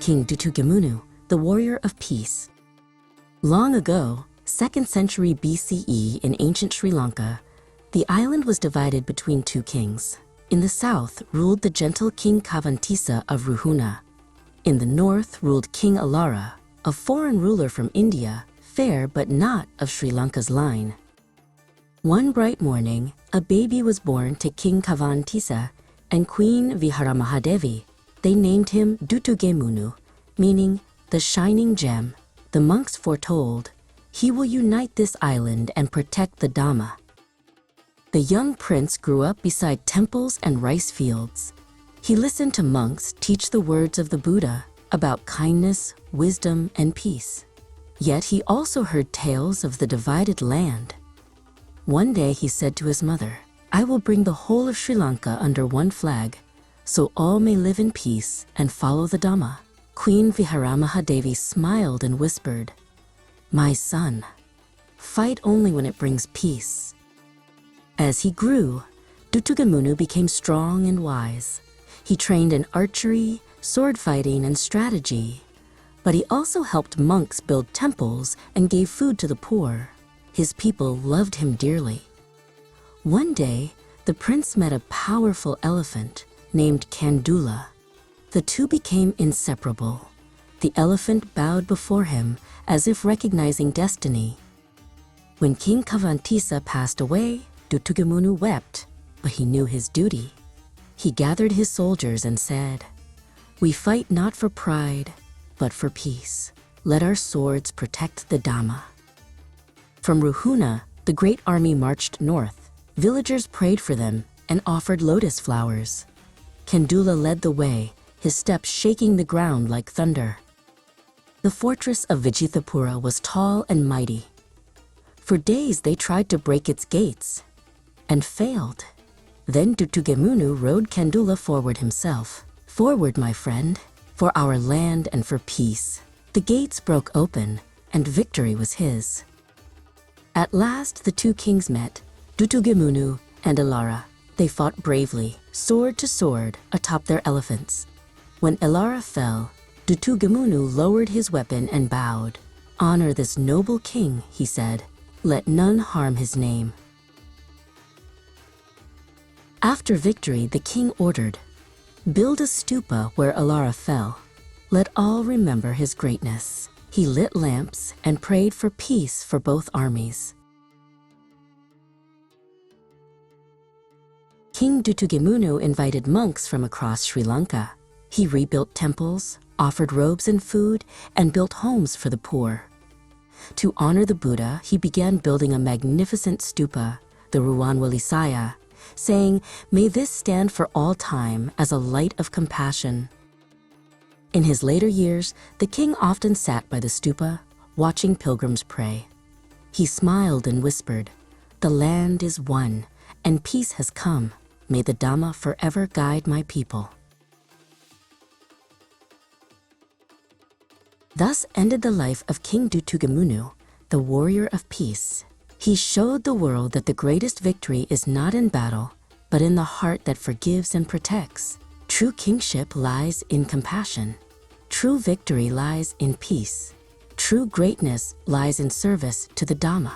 King Dutugemunu, the warrior of peace. Long ago, 2nd century BCE in ancient Sri Lanka, the island was divided between two kings. In the south ruled the gentle King Kavantisa of Ruhuna. In the north ruled King Alara, a foreign ruler from India, fair but not of Sri Lanka's line. One bright morning, a baby was born to King Kavantisa and Queen Viharamahadevi. They named him Dutugemunu, meaning the shining gem. The monks foretold, he will unite this island and protect the Dhamma. The young prince grew up beside temples and rice fields. He listened to monks teach the words of the Buddha about kindness, wisdom, and peace. Yet he also heard tales of the divided land. One day he said to his mother, I will bring the whole of Sri Lanka under one flag, so all may live in peace and follow the Dhamma. Queen Viharamahadevi smiled and whispered, My son, fight only when it brings peace. As he grew, Dutugemunu became strong and wise. He trained in archery, sword fighting, and strategy. But he also helped monks build temples and gave food to the poor. His people loved him dearly. One day, the prince met a powerful elephant named Kandula. The two became inseparable. The elephant bowed before him as if recognizing destiny. When King Kavantisa passed away, Dutugemunu wept, but he knew his duty. He gathered his soldiers and said, We fight not for pride, but for peace. Let our swords protect the Dhamma. From Ruhuna, the great army marched north. Villagers prayed for them and offered lotus flowers. Kandula led the way, his steps shaking the ground like thunder. The fortress of Vijayapura was tall and mighty. For days they tried to break its gates, and failed. Then Dutugemunu rode Kandula forward himself. Forward, my friend, for our land and for peace. The gates broke open, and victory was his. At last the two kings met, Dutugemunu and Alara. They fought bravely, sword to sword, atop their elephants. When Alara fell, Dutugemunu lowered his weapon and bowed. Honor this noble king, he said. Let none harm his name. After victory, the king ordered, Build a stupa where Alara fell. Let all remember his greatness. He lit lamps and prayed for peace for both armies. King Dutugemunu invited monks from across Sri Lanka. He rebuilt temples, offered robes and food, and built homes for the poor. To honor the Buddha, he began building a magnificent stupa, the Ruwanwelisaya, saying, May this stand for all time as a light of compassion. In his later years, the king often sat by the stupa, watching pilgrims pray. He smiled and whispered, The land is one, and peace has come. May the Dhamma forever guide my people. Thus ended the life of King Dutugemunu, the warrior of peace. He showed the world that the greatest victory is not in battle, but in the heart that forgives and protects. True kingship lies in compassion. True victory lies in peace. True greatness lies in service to the Dhamma.